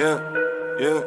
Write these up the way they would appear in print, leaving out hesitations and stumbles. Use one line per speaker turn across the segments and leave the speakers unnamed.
Yeah, yeah.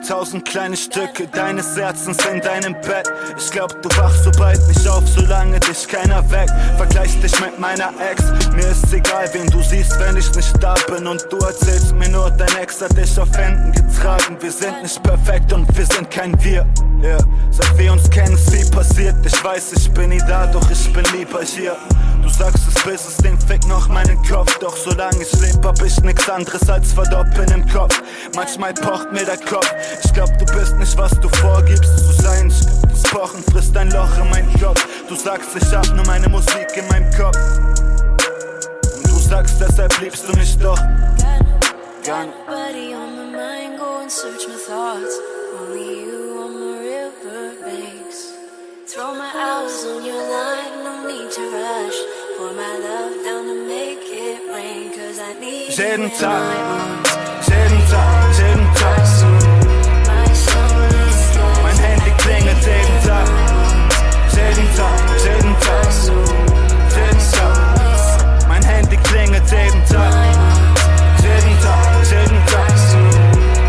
Tausend kleine Stücke deines Herzens in deinem Bett. Ich glaub, du wachst so bald nicht auf, solange dich keiner weckt. Vergleich dich mit meiner Ex, mir ist egal, wen du siehst, wenn ich nicht da bin. Und du erzählst mir nur, dein Ex hat dich auf Händen getragen. Wir sind nicht perfekt und wir sind kein Wir. Yeah. Seit wir uns kennen, ist viel passiert. Ich weiß, ich bin nie da, doch ich bin lieber hier. Du sagst es, bis es den Fick noch meinen Kopf. Doch solange ich leb, hab ich nix anderes als verdoppeln im Kopf. Manchmal pocht mir der Kopf. Ich glaub, du bist nicht, was du vorgibst zu sein. Das Pochen frisst ein Loch in meinen Kopf. Du sagst, ich hab nur meine Musik in meinem Kopf. Und du sagst, deshalb liebst du mich doch. Gar nicht.
Nobody on my mind, go and search my thoughts. Only you on my riverbanks. Throw my hours on your line, no need to rush. Pour my love down to make it rain, cause I need you in my arms.
Jeden Tag.
My soul is lost.
Mein Handy klingelt jeden Tag. Jeden Tag. Mein Handy klingelt jeden Tag. Jeden Tag.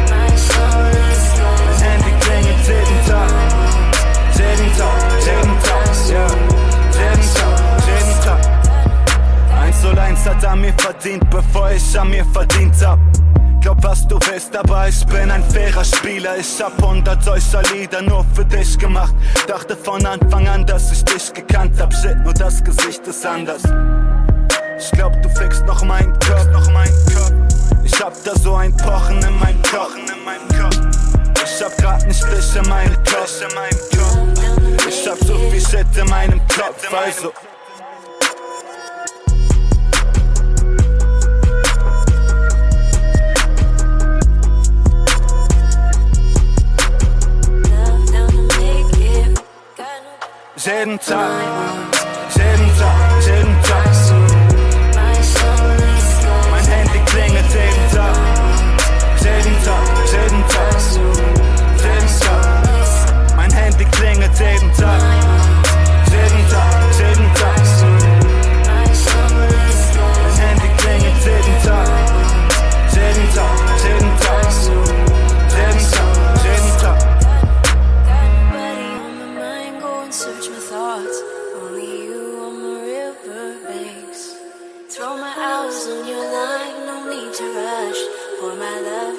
My soul is lost.
Mein Handy klingelt jeden Tag. Jeden Tag. 1:1 hat er mir verdient, bevor ich an mir verdient hab. Glaub, was du willst, aber ich bin ein fairer Spieler. Ich hab 100 solcher Lieder nur für dich gemacht. Dachte von Anfang an, dass ich dich gekannt hab. Shit, nur das Gesicht ist anders. Ich glaub, du fickst noch meinen Kopf. Ich hab da so ein Pochen in meinem Kopf. Ich hab grad nicht dich in meinem Kopf. Ich hab so viel Shit in meinem Kopf, also jeden Tag. Mein Handy klingelt jeden Tag. Jeden Tag. Mein Handy klingelt jeden Tag. Jeden Tag. Mein Handy klingelt jeden Tag. Jeden Tag.
Nobody on my mind, go and search my thoughts. Only you on my riverbanks. Throw my hours on your line, no need to rush. Pour my love